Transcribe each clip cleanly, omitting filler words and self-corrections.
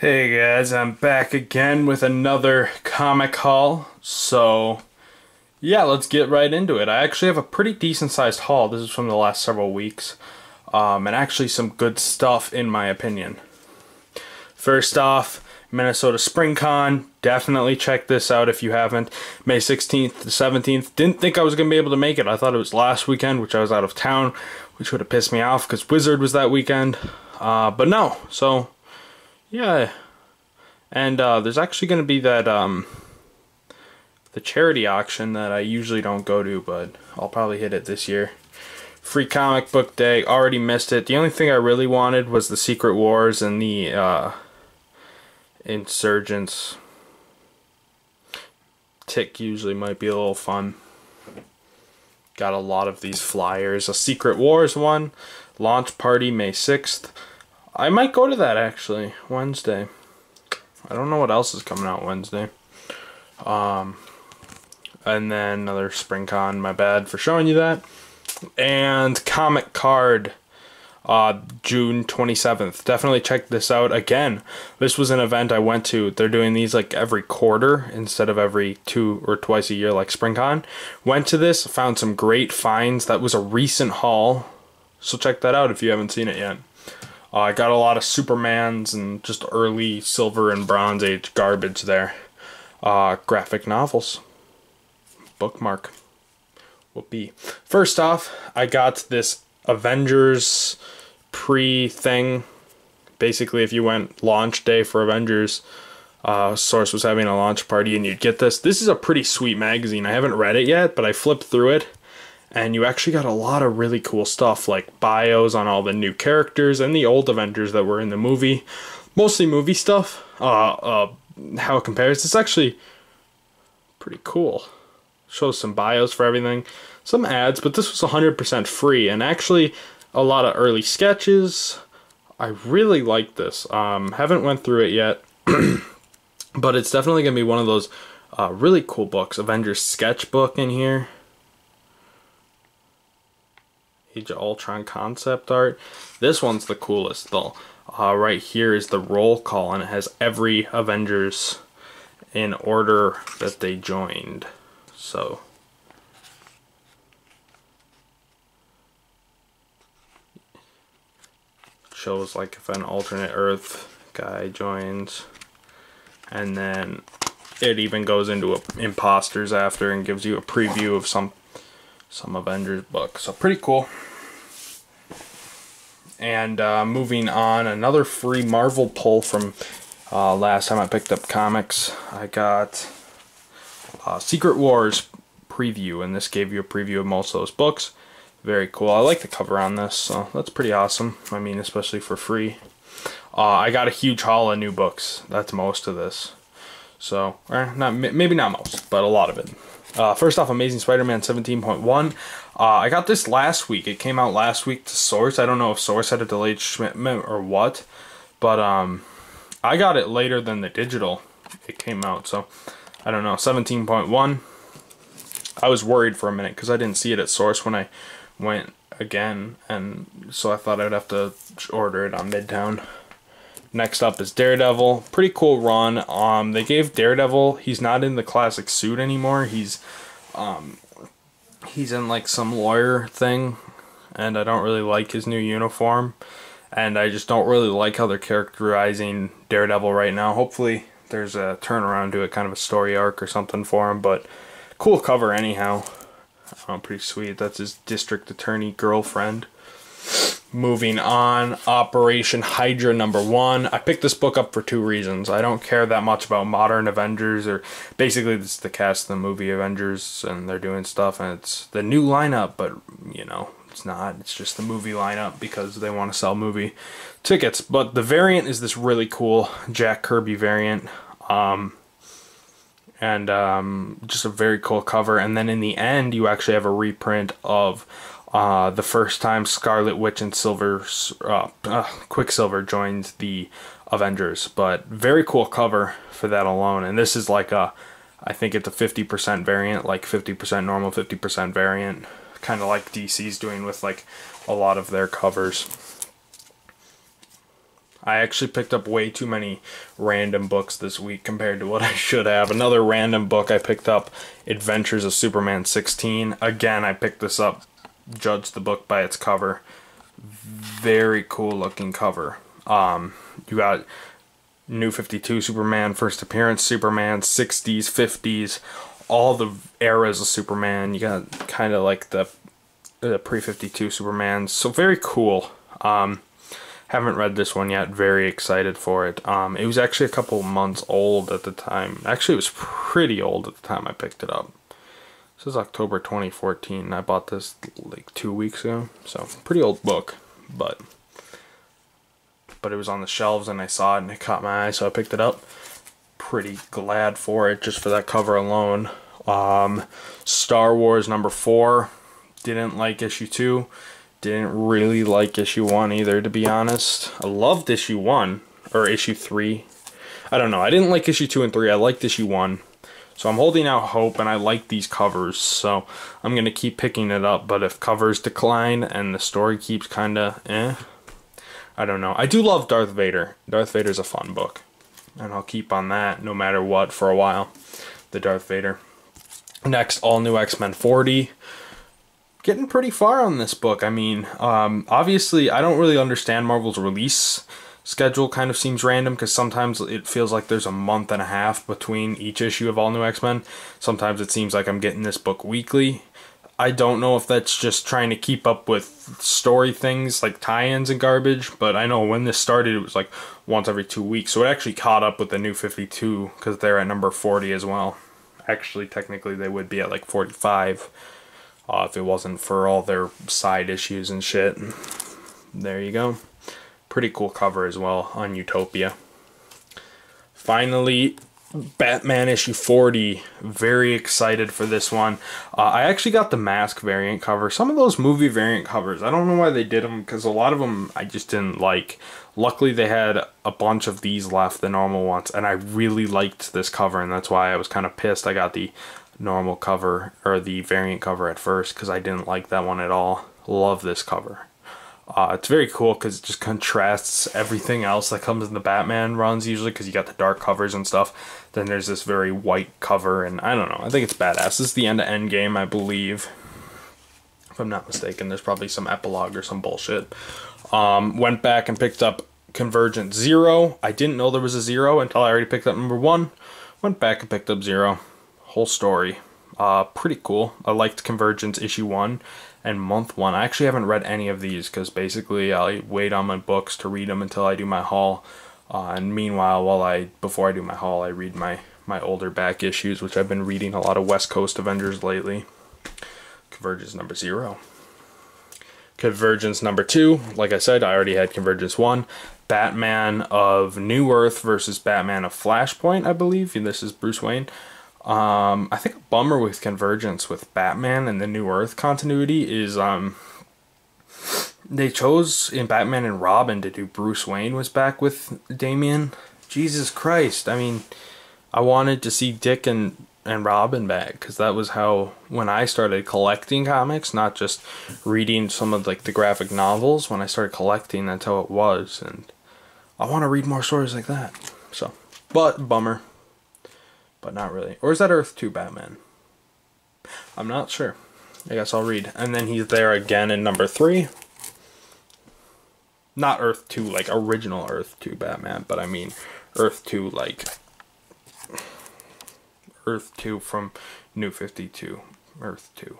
Hey guys, I'm back again with another comic haul. So, yeah, let's get right into it. I actually have a pretty decent sized haul. This is from the last several weeks. And actually some good stuff in my opinion. First off, Minnesota Spring Con. Definitely check this out if you haven't. May 16th to 17th. Didn't think I was going to be able to make it. I thought it was last weekend, which I was out of town, which would have pissed me off because Wizard was that weekend. But no, so yeah. And there's actually going to be that the charity auction that I usually don't go to, but I'll probably hit it this year. Free comic book day. Already missed it. The only thing I really wanted was the Secret Wars and the Insurgents. Tick usually might be a little fun. Got a lot of these flyers. A Secret Wars one. Launch party May 6th. I might go to that actually. Wednesday. I don't know what else is coming out Wednesday. And then another Spring Con, my bad for showing you that. And Comic Card, June 27th. Definitely check this out. Again, this was an event I went to. They're doing these like every quarter instead of every 2 or twice a year like Spring Con. Went to this, found some great finds. That was a recent haul. So check that out if you haven't seen it yet. I got a lot of Supermans and just early Silver and Bronze Age garbage there. Graphic novels. Bookmark. Whoopee. First off, I got this Avengers pre-thing. Basically, if you went launch day for Avengers, Source was having a launch party and you'd get this. This is a pretty sweet magazine. I haven't read it yet, but I flipped through it. And you actually got a lot of really cool stuff, like bios on all the new characters and the old Avengers that were in the movie. Mostly movie stuff. How it compares. It's actually pretty cool. Shows some bios for everything. Some ads, but this was 100% free. And actually, a lot of early sketches. I really like this. Haven't went through it yet. But it's definitely going to be one of those really cool books. Avengers sketchbook in here. Age of Ultron concept art. This one's the coolest though. Right here is the roll call and it has every Avengers in order that they joined. So shows like if an alternate Earth guy joins, and then it even goes into imposters after and gives you a preview of some Avengers book. So pretty cool. And moving on, another free Marvel pull from last time I picked up comics. I got Secret Wars preview, and this gave you a preview of most of those books. Very cool. I like the cover on this, so that's pretty awesome. I mean, especially for free. I got a huge haul of new books. That's most of this. So, maybe not most, but a lot of it. First off, Amazing Spider-Man 17.1. I got this last week. It came out last week to Source. I don't know if Source had a delayed shipment or what, but I got it later than the digital it came out. So I don't know. 17.1. I was worried for a minute because I didn't see it at Source when I went again, and so I thought I'd have to order it on Midtown. Next up is Daredevil. Pretty cool run. They gave Daredevil, he's not in the classic suit anymore. He's in like some lawyer thing, and I don't really like his new uniform. And I just don't really like how they're characterizing Daredevil right now. Hopefully there's a turnaround to it, kind of a story arc or something for him, but cool cover anyhow. Pretty sweet. That's his district attorney girlfriend. Moving on, Operation Hydra #1. I picked this book up for 2 reasons. I don't care that much about modern Avengers, or basically this is the cast of the movie Avengers, and they're doing stuff, and it's the new lineup, but you know, it's not. It's just the movie lineup because they want to sell movie tickets. But the variant is this really cool Jack Kirby variant. Just a very cool cover. And then in the end, you actually have a reprint of the first time Scarlet Witch and Quicksilver joins the Avengers. But very cool cover for that alone. And this is like I think it's a 50% variant, like 50% normal, 50% variant. Kind of like DC's doing with like a lot of their covers. I actually picked up way too many random books this week compared to what I should have. Another random book I picked up, Adventures of Superman 16. Again, I picked this up, judged the book by its cover. Very cool looking cover. You got New 52 Superman, first appearance Superman, 60s, 50s, all the eras of Superman. You got kind of like the pre-52 Superman. So very cool. Haven't read this one yet. Very excited for it. It was actually a couple months old at the time. Actually, it was pretty old at the time I picked it up. This is October 2014. I bought this like 2 weeks ago. So, pretty old book. But it was on the shelves and I saw it and it caught my eye, so I picked it up. Pretty glad for it, just for that cover alone. Star Wars #4. Didn't like issue 2. Didn't really like issue 1 either, to be honest. I loved issue 1, or issue 3. I don't know. I didn't like issue 2 and 3. I liked issue 1. So I'm holding out hope, and I like these covers. So I'm going to keep picking it up. But if covers decline and the story keeps kind of I don't know. I do love Darth Vader. Darth Vader's a fun book. And I'll keep on that no matter what for a while. The Darth Vader. Next, All New X-Men 40. Getting pretty far on this book. I mean, obviously, I don't really understand Marvel's release schedule. Kind of seems random because sometimes it feels like there's a month and a half between each issue of All New X-Men. Sometimes it seems like I'm getting this book weekly. I don't know if that's just trying to keep up with story things like tie-ins and garbage, but I know when this started, it was like once every 2 weeks. So it actually caught up with the New 52 because they're at number 40 as well. Actually, technically, they would be at like 45. If it wasn't for all their side issues and shit. There you go. Pretty cool cover as well on Utopia. Finally, Batman issue 40. Very excited for this one. I actually got the mask variant cover. Some of those movie variant covers, I don't know why they did them, because a lot of them I just didn't like. Luckily, they had a bunch of these left, the normal ones, and I really liked this cover, and that's why I was kind of pissed I got the normal cover, or the variant cover at first, because I didn't like that one at all. Love this cover. It's very cool because it just contrasts everything else that comes in the Batman runs usually, because you got the dark covers and stuff. Then there's this very white cover, and I don't know, I think it's badass. This is the end of Endgame, I believe. If I'm not mistaken, there's probably some epilogue or some bullshit. Went back and picked up Convergence 0. I didn't know there was a 0 until I already picked up number 1. Went back and picked up 0. Whole story. Pretty cool. I liked Convergence issue 1 and month 1. I actually haven't read any of these because basically I wait on my books to read them until I do my haul. And meanwhile, before I do my haul, I read my older back issues, which I've been reading a lot of West Coast Avengers lately. Convergence number 0. Convergence number 2. Like I said, I already had Convergence 1. Batman of New Earth versus Batman of Flashpoint, I believe. And this is Bruce Wayne. I think a bummer with Convergence with Batman and the New Earth continuity is they chose in Batman and Robin to do Bruce Wayne was back with Damian. Jesus Christ. I mean, I wanted to see Dick and Robin back, because that was how, when I started collecting comics, not just reading some of like the graphic novels, when I started collecting, that's how it was, and I want to read more stories like that. So, but bummer. But not really. Or is that Earth 2 Batman? I'm not sure. I guess I'll read. And then he's there again in number 3. Not Earth 2, like original Earth 2 Batman, but I mean Earth 2, like Earth 2 from New 52. Earth 2.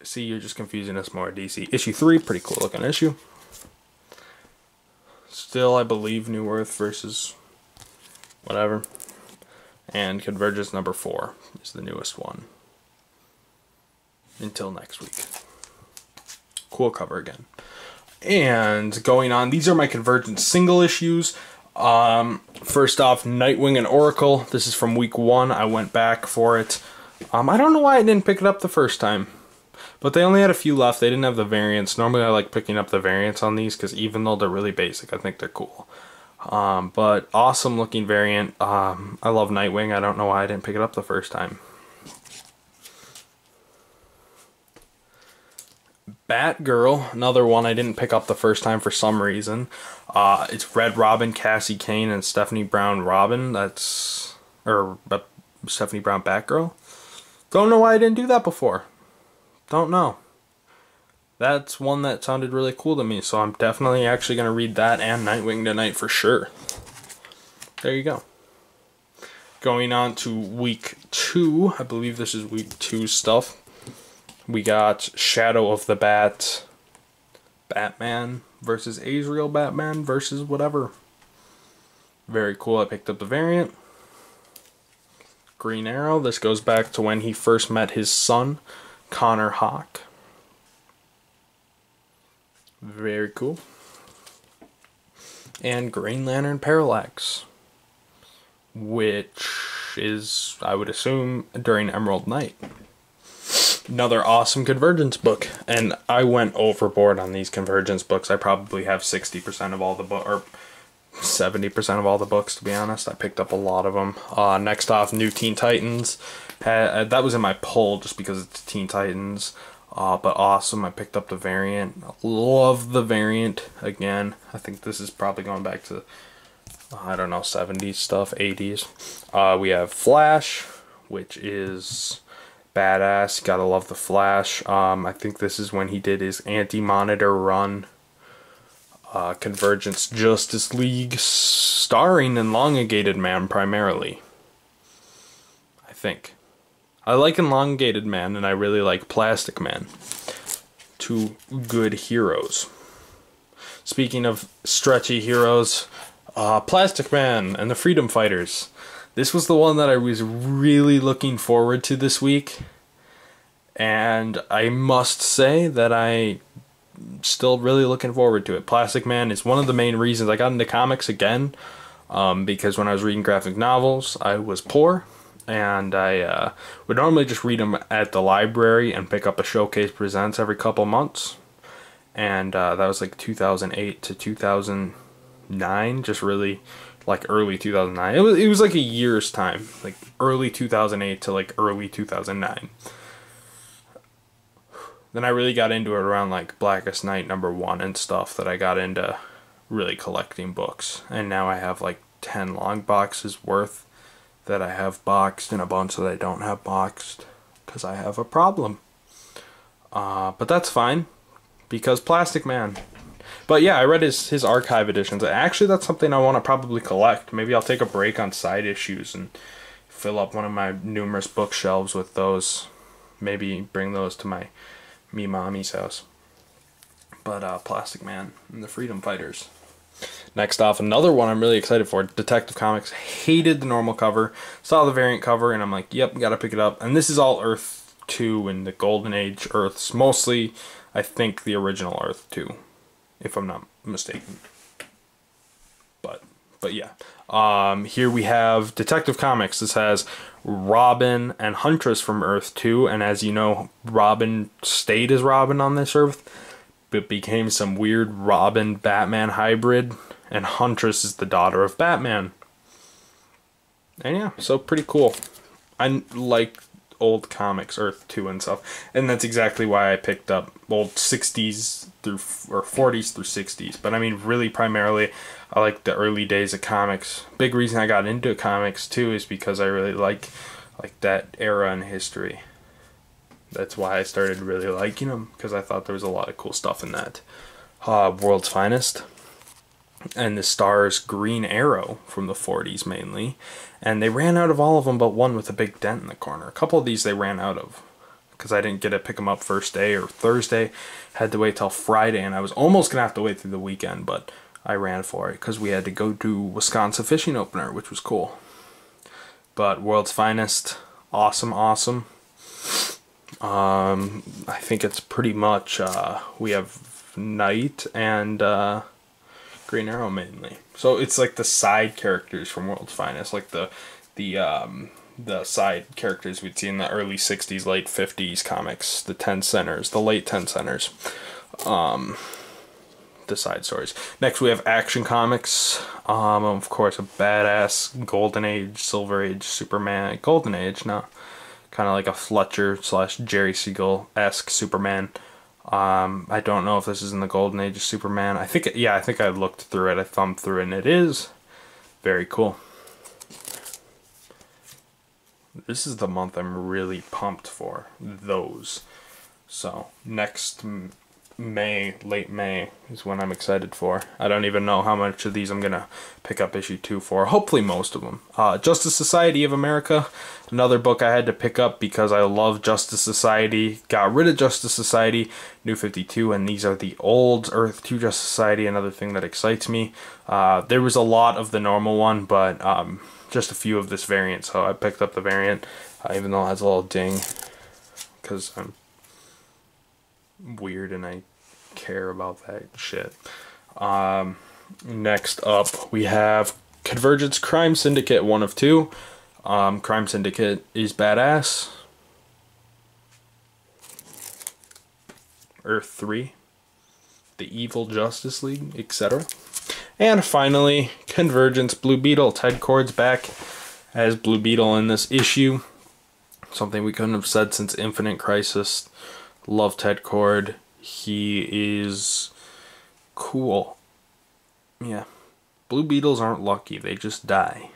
See, you're just confusing us more, DC. Issue 3, pretty cool looking issue. Still, I believe, New Earth versus whatever. And Convergence number 4 is the newest one. Until next week. Cool cover again. And going on, these are my Convergence single issues. First off, Nightwing and Oracle. This is from week 1. I went back for it. I don't know why I didn't pick it up the first time. But they only had a few left. They didn't have the variants. Normally I like picking up the variants on these, because even though they're really basic, I think they're cool. But awesome looking variant. I love Nightwing. I don't know why I didn't pick it up the first time. Batgirl, another one I didn't pick up the first time for some reason. It's Red Robin, Cassie Kane, and Stephanie Brown Robin. Stephanie Brown Batgirl. Don't know why I didn't do that before. Don't know. That's one that sounded really cool to me, so I'm definitely actually going to read that and Nightwing tonight for sure. There you go. Going on to week 2. I believe this is week 2 stuff. We got Shadow of the Bat, Batman versus Azrael Batman versus whatever. Very cool. I picked up the variant. Green Arrow. This goes back to when he first met his son, Connor Hawke. Very cool. And Green Lantern Parallax, which is, I would assume, during Emerald Knight. Another awesome Convergence book, and I went overboard on these Convergence books. I probably have 60% of all the book, or 70% of all the books, to be honest. I picked up a lot of them. Next off, New Teen Titans. That was in my pull just because it's Teen Titans. But awesome. I picked up the variant. Love the variant again. I think this is probably going back to, I don't know, 70s stuff, 80s. We have Flash, which is badass. Gotta love the Flash. I think this is when he did his Anti-Monitor run. Convergence Justice League, starring Elongated Man primarily. I think. I like Elongated Man, and I really like Plastic Man. Two good heroes. Speaking of stretchy heroes, Plastic Man and the Freedom Fighters. This was the one that I was really looking forward to this week. And I must say that I'm still really looking forward to it. Plastic Man is one of the main reasons I got into comics again. Because when I was reading graphic novels, I was poor. And I would normally just read them at the library and pick up a Showcase Presents every couple months. And that was like 2008 to 2009, just really like early 2009. It was like a year's time, like early 2008 to like early 2009. Then I really got into it around like Blackest Night #1 and stuff, that I got into really collecting books. And now I have like 10 long boxes worth that I have boxed and a bunch that I don't have boxed because I have a problem. But that's fine because Plastic Man. But yeah, I read his archive editions. Actually, that's something I want to probably collect. Maybe I'll take a break on side issues and fill up one of my numerous bookshelves with those. Maybe bring those to my me mommy's house. But Plastic Man and the Freedom Fighters. Next off, another one I'm really excited for, Detective Comics. Hated the normal cover. Saw the variant cover, and I'm like, yep, gotta pick it up. And this is all Earth 2 and the Golden Age Earths. Mostly, I think, the original Earth 2, if I'm not mistaken. But yeah. Here we have Detective Comics. This has Robin and Huntress from Earth 2. And as you know, Robin stayed as Robin on this Earth, but became some weird Robin-Batman hybrid. And Huntress is the daughter of Batman. And yeah, so pretty cool. I like old comics, Earth 2 and stuff. And that's exactly why I picked up old 60s through, or 40s through 60s. But I mean, really primarily, I like the early days of comics. Big reason I got into comics too is because I really like that era in history. That's why I started really liking them, because I thought there was a lot of cool stuff in that. World's Finest. And the Star's Green Arrow from the 40s mainly. And they ran out of all of them but one with a big dent in the corner. A couple of these they ran out of, because I didn't get to pick them up first day or Thursday. Had to wait till Friday, and I was almost going to have to wait through the weekend, but I ran for it because we had to go to Wisconsin Fishing Opener, which was cool. But World's Finest, awesome. I think it's pretty much, we have Knight and Green Arrow mainly. So it's like the side characters from World's Finest, like the side characters we'd see in the early 60s, late 50s comics, the 10 centers, the late 10 centers, the side stories. Next we have Action Comics, of course a badass Golden Age, Silver Age, Superman, Golden Age, no, kind of like a Fletcher / Jerry Siegel-esque Superman. I don't know if this is in the Golden Age of Superman. I think, yeah, I think I looked through it. I thumbed through it, and it is. Very cool. This is the month I'm really pumped for those. So next May, late May, is when I'm excited for. I don't even know how much of these I'm gonna pick up issue 2 for. Hopefully most of them. Justice Society of America, another book I had to pick up because I love Justice Society. Got rid of Justice Society, New 52, and these are the old Earth 2 Justice Society, another thing that excites me. There was a lot of the normal one, but just a few of this variant, so I picked up the variant, even though it has a little ding, because I'm weird and I care about that shit. Next up, we have Convergence Crime Syndicate 1 of 2. Crime Syndicate is badass. Earth 3, The Evil Justice League, etc. And finally, Convergence Blue Beetle. Ted Kord's back as Blue Beetle in this issue. Something we couldn't have said since Infinite Crisis. Love Ted Kord. He is cool. Yeah. Blue Beetles aren't lucky. They just die.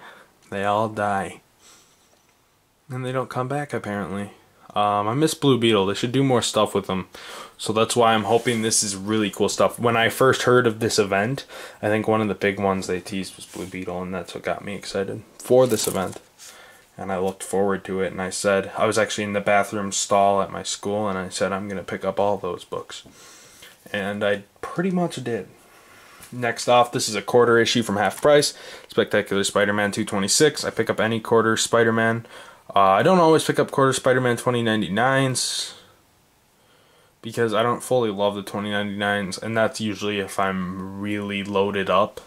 They all die. And they don't come back, apparently. I miss Blue Beetle. They should do more stuff with them. So that's why I'm hoping this is really cool stuff. When I first heard of this event, I think one of the big ones they teased was Blue Beetle, and that's what got me excited for this event. And I looked forward to it, and I said, I was actually in the bathroom stall at my school, and I said, I'm going to pick up all those books. And I pretty much did. Next off, this is a quarter issue from Half Price, Spectacular Spider-Man 226. I pick up any quarter Spider-Man. I don't always pick up quarter Spider-Man 2099s because I don't fully love the 2099s, and that's usually if I'm really loaded up.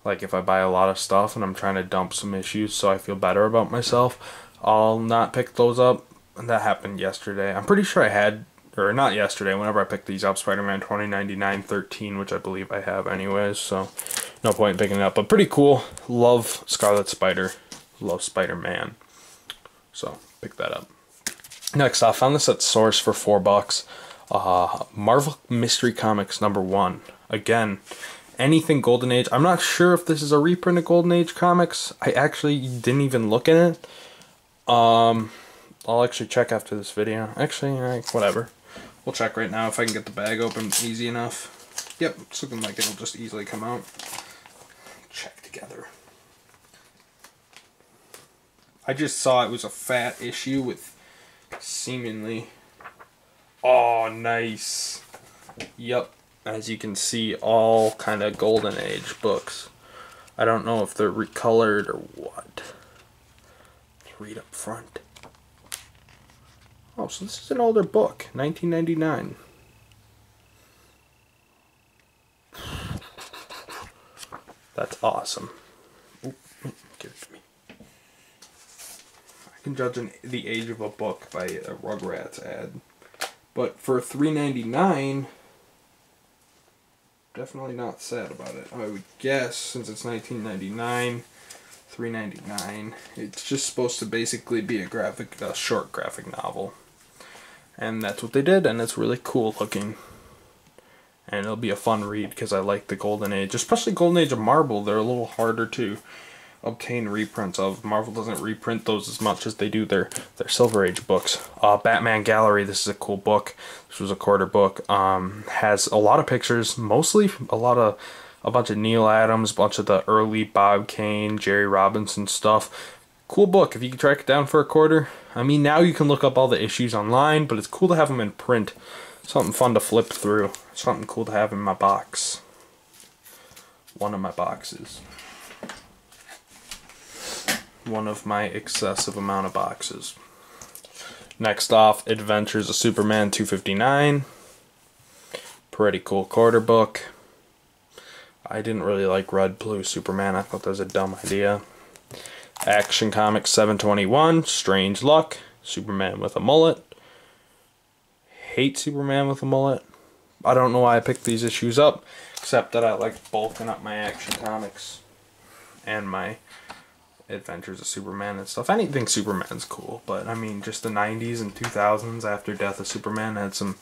Like if I buy a lot of stuff and I'm trying to dump some issues so I feel better about myself, I'll not pick those up. And that happened yesterday. I'm pretty sure I had, or not yesterday, whenever I picked these up, Spider-Man 2099 13, which I believe I have anyways, so no point in picking it up. But pretty cool. Love Scarlet Spider. Love Spider-Man. So, pick that up. Next, I found this at Source for $4. Marvel Mystery Comics #1. Again, anything Golden Age. I'm not sure if this is a reprint of Golden Age comics. I actually didn't even look in it. I'll actually check after this video. Actually, whatever. We'll check right now if I can get the bag open easy enough. Yep, it's looking like it'll just easily come out. Check together. I just saw it was a fat issue with seemingly... Oh, nice. Yep. As you can see, all kind of Golden Age books. I don't know if they're recolored or what. Let's read up front. Oh, so this is an older book. 1999. That's awesome. Ooh, give it to me. I can judge the age of a book by a Rugrats ad. But for $3.99, definitely not sad about it. I would guess, since it's 1999, $3.99. It's just supposed to basically be a short graphic novel. And that's what they did, and it's really cool looking. And it'll be a fun read, because I like the Golden Age. Especially Golden Age of Marvel, they're a little harder to obtain reprints of. Marvel doesn't reprint those as much as they do their Silver Age books. Batman Gallery, this is a cool book. This was a quarter book. Has a lot of pictures, mostly a bunch of Neil Adams, a bunch of the early Bob Kane, Jerry Robinson stuff. Cool book if you can track it down for a quarter. I mean, now you can look up all the issues online, but it's cool to have them in print. Something fun to flip through. Something cool to have in my box. One of my boxes. One of my excessive amount of boxes. Next off, Adventures of Superman 259. Pretty cool quarter book. I didn't really like Red Blue Superman. I thought that was a dumb idea. Action Comics 721, Strange Luck, Superman with a mullet. Hate Superman with a mullet. I don't know why I picked these issues up, except that I like bulking up my Action Comics and my Adventures of Superman and stuff. Anything Superman's cool, but I mean, just the 90s and 2000s after Death of Superman had some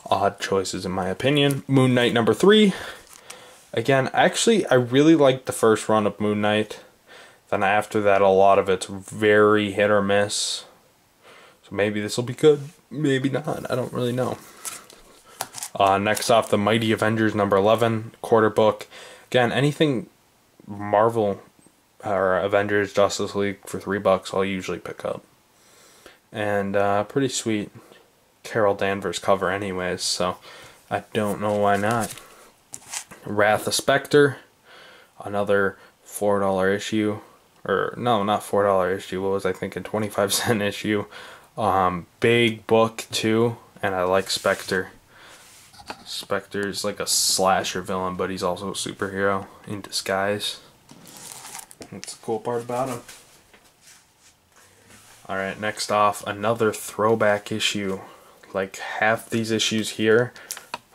odd choices in my opinion. Moon Knight number 3. Again, actually, I really liked the first run of Moon Knight. Then after that, a lot of it's very hit or miss. So maybe this will be good, maybe not. I don't really know. Next off, The Mighty Avengers number 11, quarter book. Again, anything Marvel or Avengers, Justice League for $3 I'll usually pick up. And pretty sweet Carol Danvers cover anyways, so I don't know why not. Wrath of Spectre, another $4 issue. Or no, not $4 issue, what was I thinking, 25-cent issue. Big book too, and I like Spectre. Spectre's like a slasher villain, but he's also a superhero in disguise. That's the cool part about him. Alright, next off, another throwback issue. Like half these issues here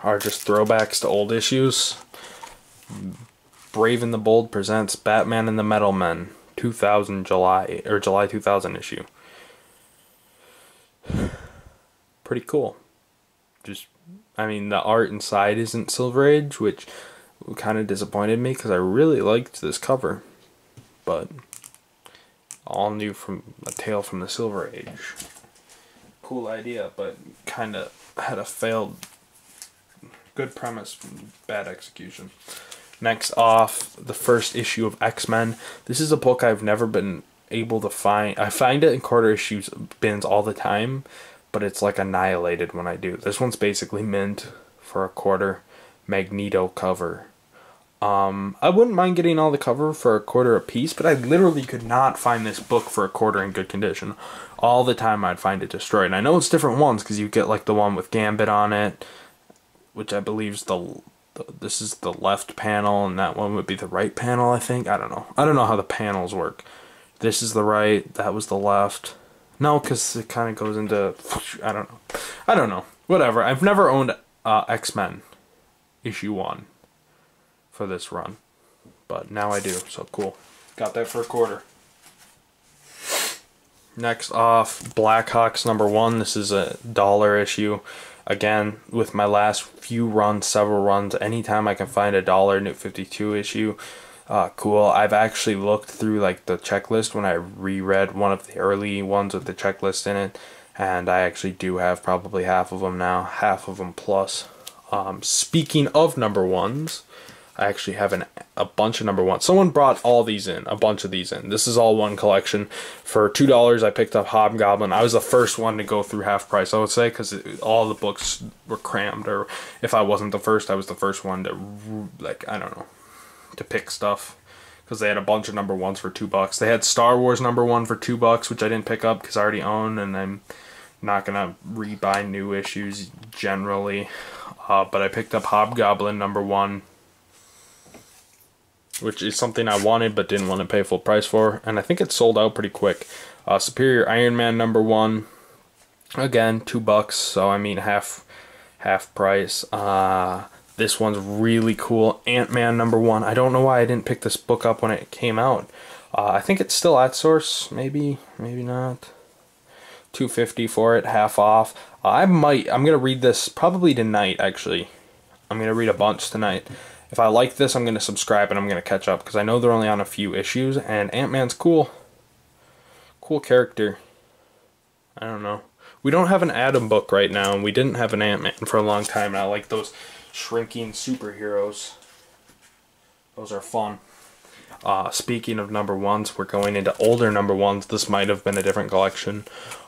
are just throwbacks to old issues. Brave and the Bold presents Batman and the Metal Men, 2000 July 2000 issue. Pretty cool. Just, I mean, the art inside isn't Silver Age, which kind of disappointed me because I really liked this cover. But all new from A Tale from the Silver Age. Cool idea, but kind of had a failed, good premise, bad execution. Next off, the first issue of X-Men. This is a book I've never been able to find. I find it in quarter issues bins all the time, but it's like annihilated when I do. This one's basically mint for a quarter. Magneto cover. I wouldn't mind getting all the cover for a quarter a piece, but I literally could not find this book for a quarter in good condition. All the time I'd find it destroyed. And I know it's different ones because you get like the one with Gambit on it, which I believe is this is the left panel, and that one would be the right panel, I think. I don't know. I don't know how the panels work. This is the right, that was the left. No, because it kind of goes into, I don't know. I don't know. Whatever. I've never owned X-Men issue 1 for this run, but now I do, so cool. Got that for a quarter. Next off, Blackhawks number 1. This is a $1 issue. Again, with my last few runs, several runs, anytime I can find a $1 New 52 issue, cool. I've actually looked through like the checklist when I reread one of the early ones with the checklist in it, and I actually do have probably half of them now, half of them plus. Speaking of number 1s, I actually have a bunch of number 1s. Someone brought all these in, a bunch of these in. This is all one collection. For $2, I picked up Hobgoblin. I was the first one to go through half price, I would say, because all the books were crammed. Or if I wasn't the first, I was the first one to, like, I don't know, to pick stuff. Because they had a bunch of number 1s for $2. They had Star Wars number 1 for $2, which I didn't pick up because I already own, and I'm not going to re-buy new issues generally. But I picked up Hobgoblin number 1, which is something I wanted but didn't want to pay full price for, and I think it sold out pretty quick. Superior Iron Man number 1, again $2, so I mean half price. This one's really cool. Ant-Man number 1. I don't know why I didn't pick this book up when it came out. I think it's still at source, maybe not. $2.50 for it, half off. I'm gonna read this probably tonight. Actually, I'm gonna read a bunch tonight. If I like this, I'm going to subscribe and I'm going to catch up, because I know they're only on a few issues, and Ant-Man's cool. Cool character. I don't know. We don't have an Atom book right now, and we didn't have an Ant-Man for a long time now. I like those shrinking superheroes. Those are fun. Speaking of number 1s, we're going into older number 1s. This might have been a different collection.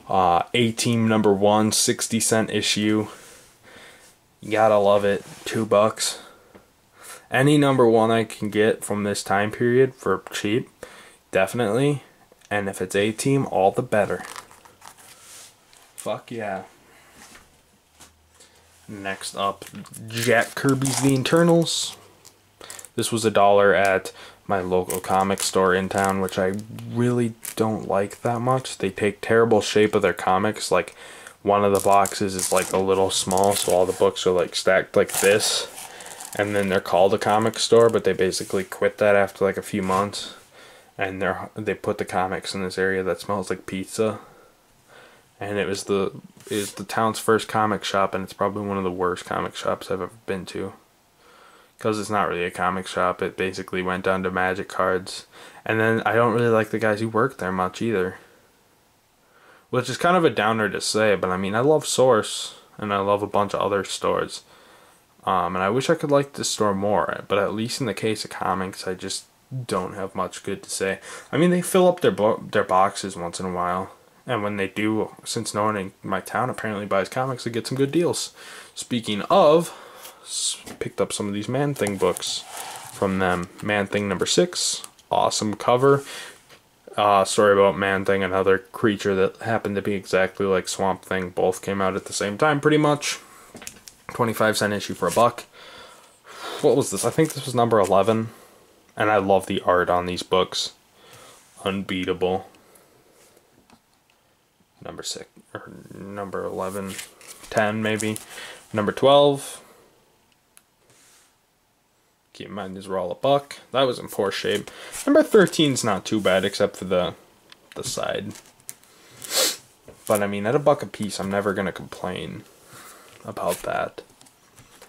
A-Team number 1, 60-cent issue. You gotta love it. $2. Any number 1 I can get from this time period for cheap, definitely. And if it's A-Team, all the better. Fuck yeah. Next up, Jack Kirby's The Internals. This was $1 at my local comic store in town, which I really don't like that much. They take terrible shape of their comics. Like, one of the boxes is like a little small, so all the books are like stacked like this. And then they're called a comic store, but they basically quit that after like a few months. and they put the comics in this area that smells like pizza. And it was the town's first comic shop, and it's probably one of the worst comic shops I've ever been to. Because it's not really a comic shop. It basically went down to magic cards. And then I don't really like the guys who work there much either. Which is kind of a downer to say, but I mean, I love Source, and I love a bunch of other stores. And I wish I could like this store more, but at least in the case of comics, I just don't have much good to say. I mean, they fill up their boxes once in a while. And when they do, since no one in my town apparently buys comics, they get some good deals. Speaking of, picked up some of these Man-Thing books from them. Man-Thing number 6, awesome cover. Story about Man-Thing, another creature that happened to be exactly like Swamp Thing. Both came out at the same time, pretty much. 25-cent issue for $1. What was this? I think this was number 11. And I love the art on these books. Unbeatable. Number 6, or number 11, 10 maybe. Number 12. Keep in mind these were all $1. That was in poor shape. Number 13 is not too bad except for the side. But I mean, at $1 a piece, I'm never gonna complain about that.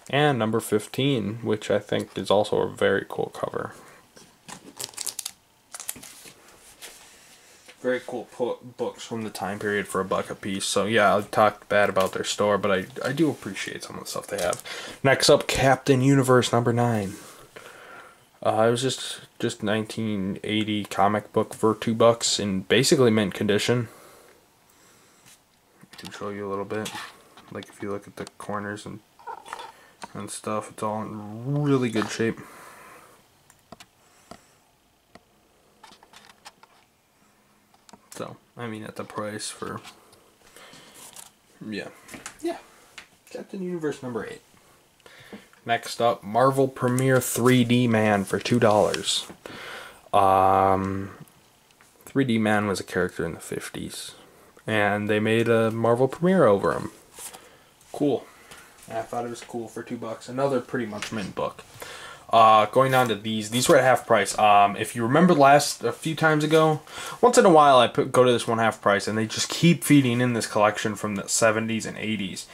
And number 15, which I think is also a very cool cover. Very cool books from the time period for $1 a piece. So yeah, I talked bad about their store, but I do appreciate some of the stuff they have. Next up, Captain Universe number 9. It was just 1980 comic book for $2 in basically mint condition. I can show you a little bit. Like if you look at the corners and stuff, it's all in really good shape. So, I mean, at the price for, yeah, Captain Universe number 8. Next up, Marvel Premiere 3D Man for $2. 3D Man was a character in the 50s, and they made a Marvel Premiere over him. Cool. I thought it was cool for $2. Another pretty much mint book. Going on to these were at half price. If you remember a few times ago, once in a while I go to this one half price, and they just keep feeding in this collection from the 70s and 80s.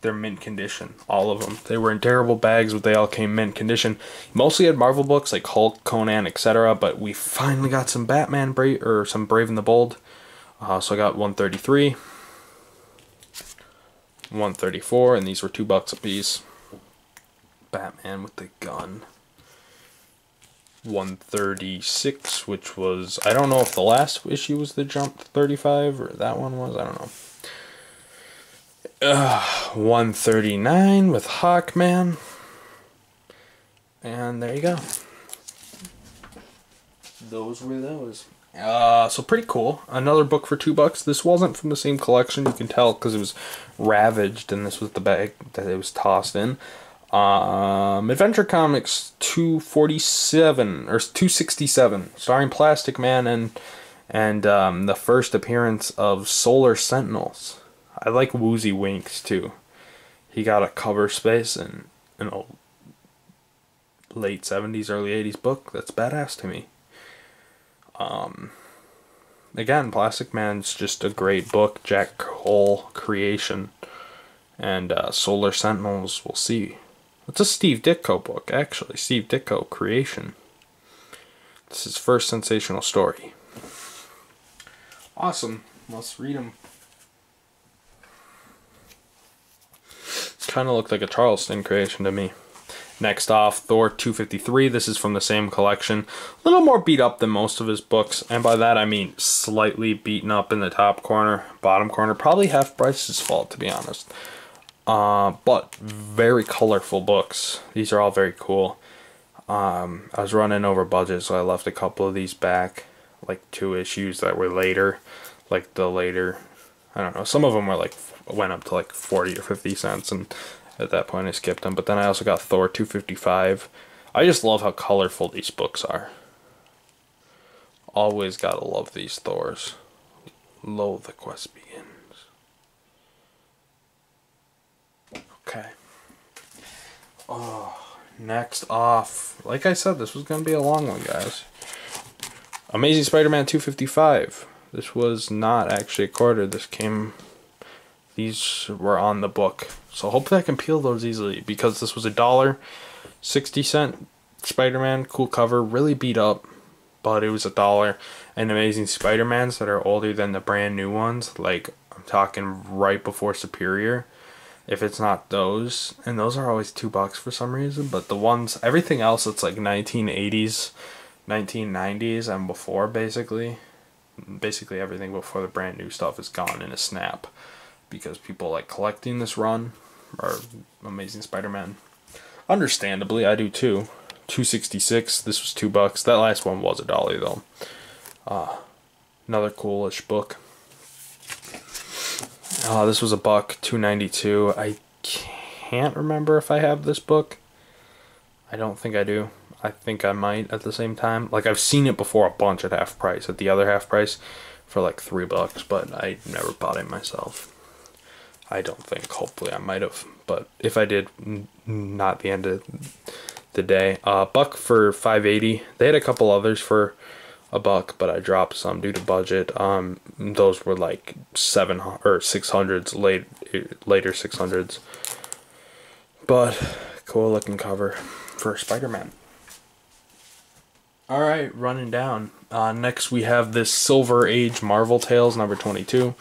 They're mint condition, all of them. They were in terrible bags, but they all came mint condition. Mostly had Marvel books like Hulk, Conan, etc. But we finally got some Batman, some Brave and the Bold. So I got 133, 134, and these were $2 a piece. Batman with the gun. 136, which was, I don't know if the last issue was the Jump 35 or that one was, I don't know. 139 with Hawkman. And there you go. Those were those. So pretty cool. Another book for $2. This wasn't from the same collection, you can tell, because it was ravaged, and this was the bag that it was tossed in. Adventure Comics 247 or 267, starring Plastic Man and the first appearance of Solar Sentinels. I like Woozy Winks too. He got a cover space in a late 70s, early 80s book. That's badass to me. Again, Plastic Man's just a great book. Jack Cole creation, and Solar Sentinels. We'll see. It's a Steve Ditko book, actually. Steve Ditko creation. This is his first sensational story. Awesome. Let's read them. Kind of looked like a Charleston creation to me. Next off, Thor 253. This is from the same collection. A little more beat up than most of his books, and by that I mean slightly beaten up in the top corner, bottom corner. Probably half Bryce's fault, to be honest. But very colorful books. These are all very cool. I was running over budget, so I left a couple of these back, like 2 issues that were later, like the later, I don't know, some of them were like, went up to like 40 or 50 cents, and at that point I skipped them. But then I also got Thor 255. I just love how colorful these books are. Always gotta love these Thors. Lo, the quest begins. Okay. Oh, Next off, like I said, this was going to be a long one, guys. Amazing Spider-Man 255. This was not actually a quarter. These were on the book. So hopefully I can peel those easily, because this was $1.60 Spider-Man. Cool cover, really beat up, but it was $1. And Amazing Spider-Mans that are older than the brand new ones, like I'm talking right before Superior. If it's not those, and those are always $2 for some reason, but the ones, everything else, it's like 1980s, 1990s, and before, basically everything before the brand new stuff is gone in a snap, because people like collecting this run, or Amazing Spider-Man. Understandably, I do too. $2.66. This was $2. That last one was $1 though. Another coolish book. This was $1, $2.92. I can't remember if I have this book. I don't think I do. I think I might at the same time. Like, I've seen it before a bunch at half price, at the other half price, for like $3, but I never bought it myself. I don't think. Hopefully I might have, but if I did, not the end of the day. $1 for $5.80. They had a couple others for $1, but I dropped some due to budget. Those were like 600s, later 600s. But cool looking cover for Spider-Man. Alright, running down. Next we have this Silver Age Marvel Tales number 22.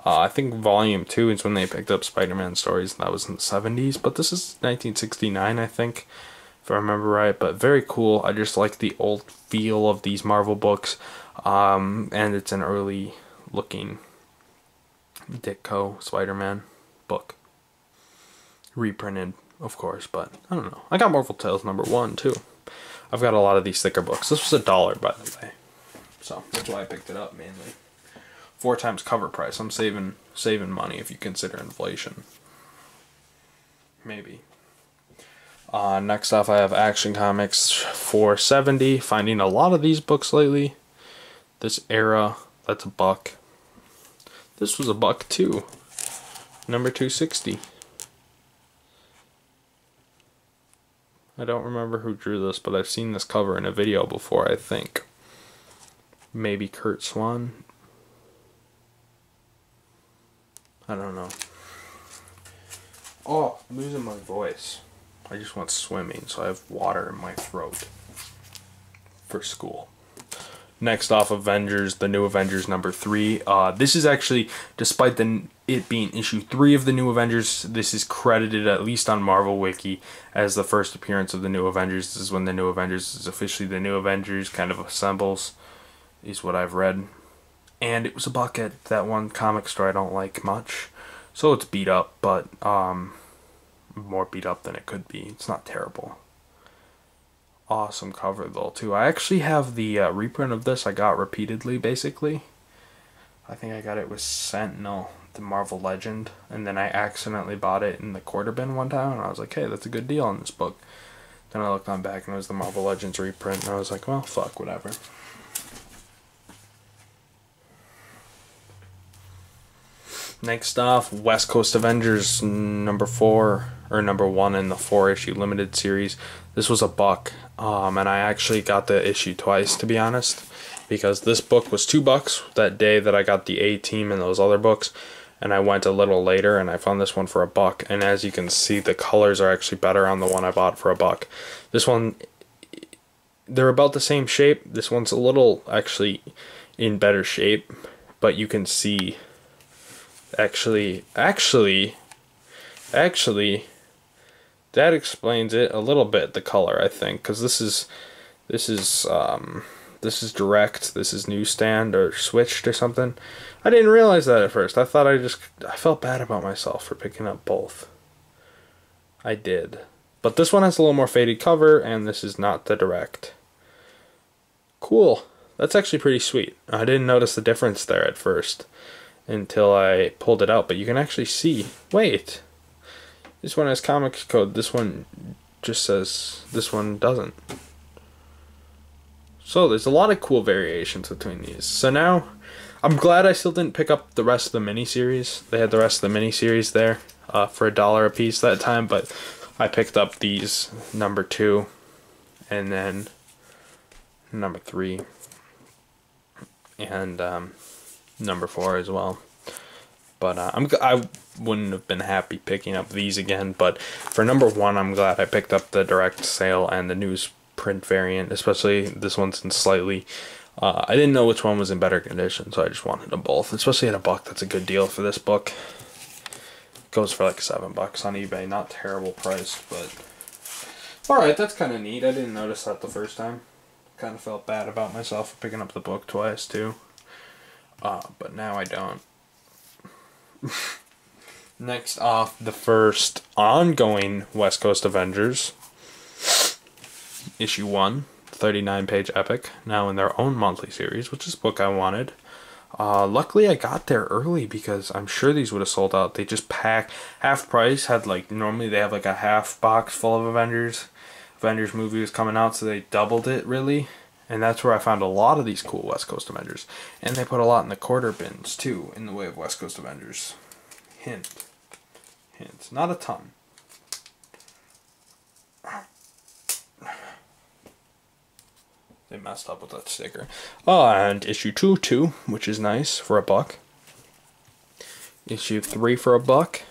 I think volume 2 is when they picked up Spider-Man stories, and that was in the 70s, but this is 1969, I think, if I remember right. But very cool. I just like the old feel of these Marvel books, and it's an early looking Ditko Spider-Man book, reprinted, of course. But I don't know, I got Marvel Tales number 1 too. I've got a lot of these thicker books. This was $1, by the way, so that's why I picked it up mainly. 4 times cover price. I'm saving money if you consider inflation. Maybe. Next off, I have Action Comics $4.70. Finding a lot of these books lately. This era, that's $1. This was $1 too. Number 260. I don't remember who drew this, but I've seen this cover in a video before, I think. Maybe Kurt Swan. I don't know. Oh, I'm losing my voice. I just went swimming, so I have water in my throat for school. Next off, Avengers, the New Avengers number 3. This is actually, despite it being issue 3 of the New Avengers, this is credited, at least on Marvel Wiki, as the first appearance of the New Avengers. This is when the New Avengers is officially the New Avengers, kind of assembles, is what I've read. And it was $1 at that one comic store I don't like much. So it's beat up, but more beat up than it could be. It's not terrible. Awesome cover though too. I actually have the reprint of this I got repeatedly, basically. I think I got it with Sentinel, the Marvel Legend, and then I accidentally bought it in the quarter bin one time, and I was like, hey, that's a good deal on this book. Then I looked on back and it was the Marvel Legends reprint, and I was like, well, fuck, whatever. Next off, West Coast Avengers number 4, or number 1 in the 4-issue limited series. This was $1, and I actually got the issue twice, to be honest, because this book was $2 that day that I got the A-Team and those other books, and I went a little later and I found this one for $1, and as you can see, the colors are actually better on the one I bought for $1. This one, they're about the same shape. This one's a little actually in better shape, but you can see actually that explains it a little bit, the color, I think, because this is direct, this is newsstand or switched or something. I didn't realize that at first. I thought I felt bad about myself for picking up both. I did. But this one has a little more faded cover, and this is not the direct. Cool. That's actually pretty sweet. I didn't notice the difference there at first until I pulled it out, but you can actually see. Wait, this one has comics code. This one just says, this one doesn't. So there's a lot of cool variations between these. So now, I'm glad I still didn't pick up the rest of the miniseries. They had the rest of the miniseries there for $1 a piece that time, but I picked up these number 2 and then number 3 and number 4 as well. But I wouldn't have been happy picking up these again. But for number 1, I'm glad I picked up the direct sale and the newsprint variant, especially this one's in slightly. I didn't know which one was in better condition, so I just wanted them both. Especially at $1, that's a good deal for this book. Goes for like $7 on eBay. Not terrible price, but alright, that's kind of neat. I didn't notice that the first time. Kind of felt bad about myself for picking up the book twice too. But now I don't. Next off, the first ongoing West Coast Avengers. Issue 1, 39-page epic, now in their own monthly series, which is a book I wanted. Luckily I got there early because I'm sure these would have sold out. They just pack half price, had like, normally they have like a half box full of Avengers movie was coming out, so they doubled it really. And that's where I found a lot of these cool West Coast Avengers. And they put a lot in the quarter bins, too, in the way of West Coast Avengers. Hint. Not a ton. They messed up with that sticker. And issue 2, too, which is nice for $1. Issue 3 for $1.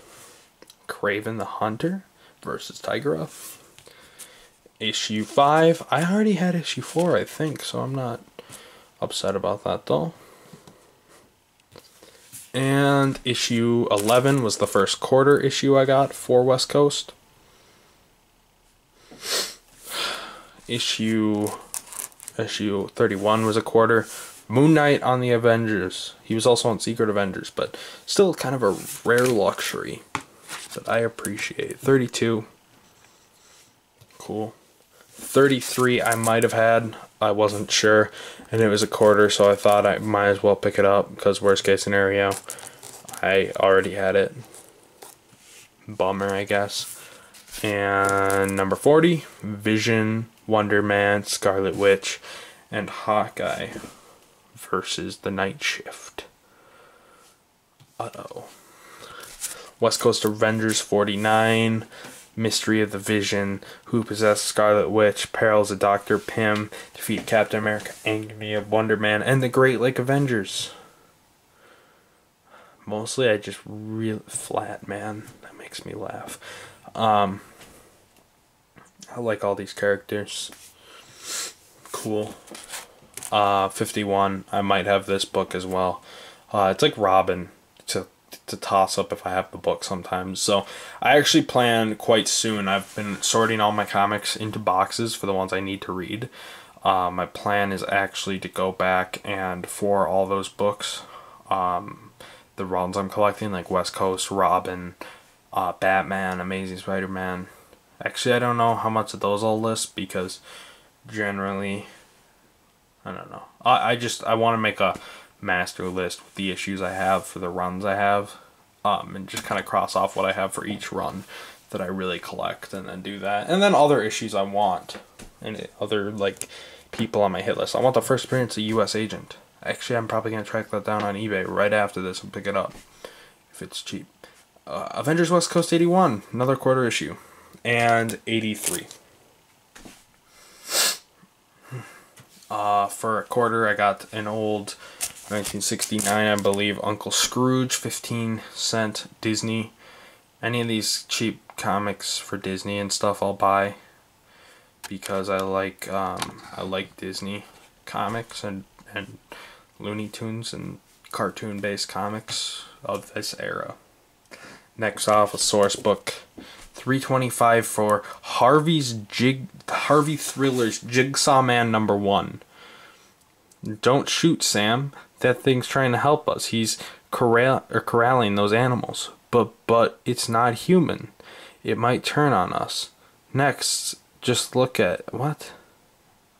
Kraven the Hunter versus Tigra. Issue 5. I already had issue 4, I think, so I'm not upset about that though. And issue 11 was the first quarter issue I got for West Coast. Issue 31 was a quarter. Moon Knight on the Avengers. He was also on Secret Avengers, but still kind of a rare luxury that I appreciate. 32. Cool. 33 I might have had, I wasn't sure, and it was a quarter, so I thought I might as well pick it up because worst case scenario I already had it. Bummer, I guess. And number 40, Vision, Wonder Man, Scarlet Witch, and Hawkeye versus the Night Shift. Uh-oh. West Coast Avengers 49, Mystery of the Vision, Who Possessed Scarlet Witch, Perils of Dr. Pym, Defeat Captain America, Agony of Wonder Man, and the Great Lake Avengers. Mostly I just real flat, man. That makes me laugh. I like all these characters. Cool. 51, I might have this book as well. It's like Robin. To toss up if I have the book sometimes. So I actually plan quite soon. I've been sorting all my comics into boxes for the ones I need to read. My plan is actually to go back and for all those books, the runs I'm collecting, like West Coast, Robin, Batman, Amazing Spider-Man. Actually, I don't know how much of those I'll list because generally, I don't know. I want to make a master list with the issues I have for the runs I have, and just kind of cross off what I have for each run that I really collect, and then do that, and then other issues I want, and other like people on my hit list. I want the first appearance of U.S. Agent. Actually, I'm probably gonna track that down on eBay right after this and pick it up if it's cheap. Avengers West Coast 81, another quarter issue, and 83. For a quarter, I got an old 1969, I believe, Uncle Scrooge, 15-cent Disney. Any of these cheap comics for Disney and stuff I'll buy because I like Disney comics and Looney Tunes and cartoon-based comics of this era. Next off, a source book, $3.25 for Harvey Thriller's Jigsaw Man #1. Don't shoot, Sam. That thing's trying to help us. He's corralling those animals. But it's not human. It might turn on us. Next, just look at... What?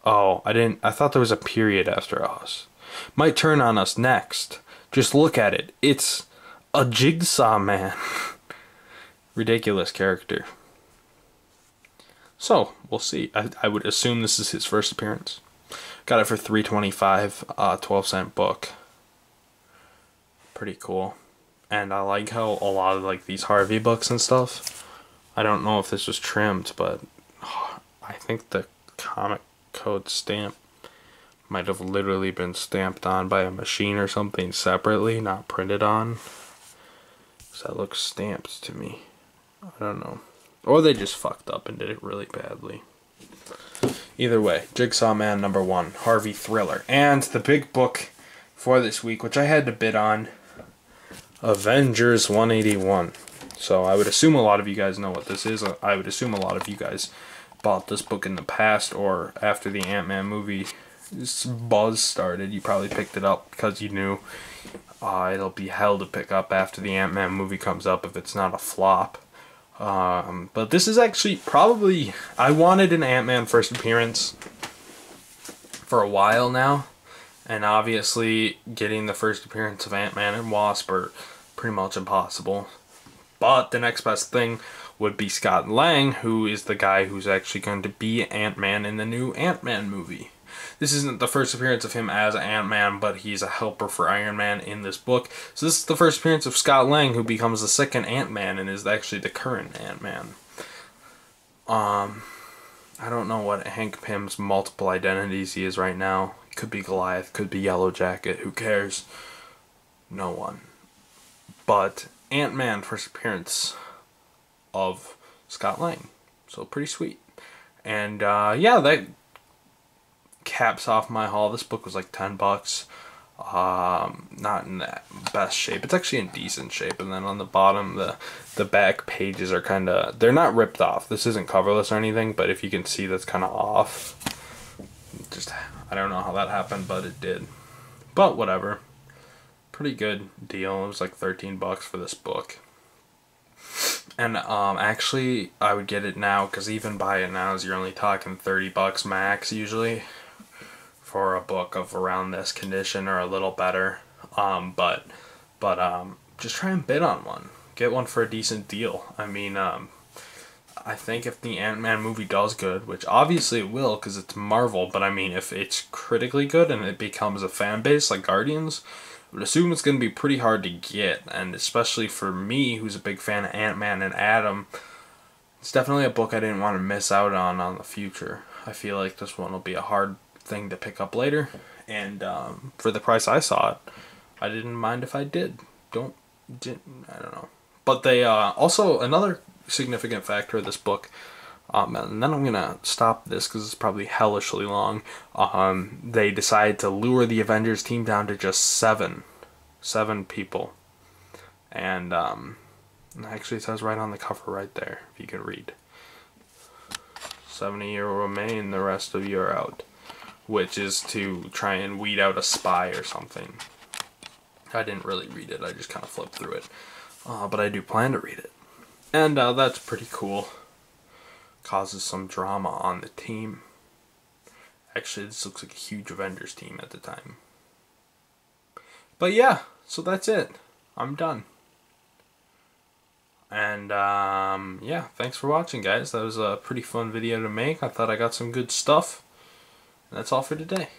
Oh, I thought there was a period after us. Might turn on us next. Just look at it. It's a Jigsaw Man. Ridiculous character. So, we'll see. I would assume this is his first appearance. Got it for $3.25, 12-cent book. Pretty cool. And I like how a lot of like these Harvey books and stuff, I don't know if this was trimmed, but I think the comic code stamp might have literally been stamped on by a machine or something separately, not printed on. So that looks stamped to me. I don't know. Or they just fucked up and did it really badly. Either way, Jigsaw Man #1, Harvey Thriller. And the big book for this week, which I had to bid on, Avengers 181. So I would assume a lot of you guys know what this is. I would assume a lot of you guys bought this book in the past or after the Ant-Man movie buzz started. You probably picked it up because you knew it'll be hell to pick up after the Ant-Man movie comes up if it's not a flop. But this is actually probably... I wanted an Ant-Man first appearance for a while now. And obviously getting the first appearance of Ant-Man and Wasp are pretty much impossible. But the next best thing would be Scott Lang, who is the guy who's actually going to be Ant-Man in the new Ant-Man movie. This isn't the first appearance of him as Ant-Man, but he's a helper for Iron Man in this book. So this is the first appearance of Scott Lang, who becomes the second Ant-Man and is actually the current Ant-Man. I don't know what Hank Pym's multiple identities he is right now. Could be Goliath, could be Yellow Jacket, who cares? No one. But Ant-Man, first appearance of Scott Lang. So pretty sweet. And yeah, that caps off my haul. This book was like $10. Not in that best shape. It's actually in decent shape. And then on the bottom, the back pages are kind of... They're not ripped off. This isn't coverless or anything, but if you can see, that's kind of off. Just, I don't know how that happened, but it did. But whatever. Pretty good deal. It was like $13 for this book. And actually, I would get it now, because even buy it now, you're only talking $30 max usually for a book of around this condition or a little better. But just try and bid on one. Get one for a decent deal. I mean, I think if the Ant-Man movie does good, which obviously it will because it's Marvel, but I mean, if it's critically good and it becomes a fan base like Guardians, I would assume it's going to be pretty hard to get, and especially for me, who's a big fan of Ant-Man and Adam, it's definitely a book I didn't want to miss out on the future. I feel like this one will be a hard thing to pick up later, and for the price I saw it, I didn't mind if I did. I don't know. But they also, another significant factor of this book, and then I'm gonna stop this because it's probably hellishly long. They decided to lure the Avengers team down to just seven people, and actually it says right on the cover right there, if you can read. 70 you remain, the rest of you are out, which is to try and weed out a spy or something. I didn't really read it, I just kind of flipped through it, but I do plan to read it, and that's pretty cool. Causes some drama on the team. Actually, this looks like a huge Avengers team at the time. But yeah, so that's it. I'm done. And yeah, thanks for watching, guys. That was a pretty fun video to make. I thought I got some good stuff. And that's all for today.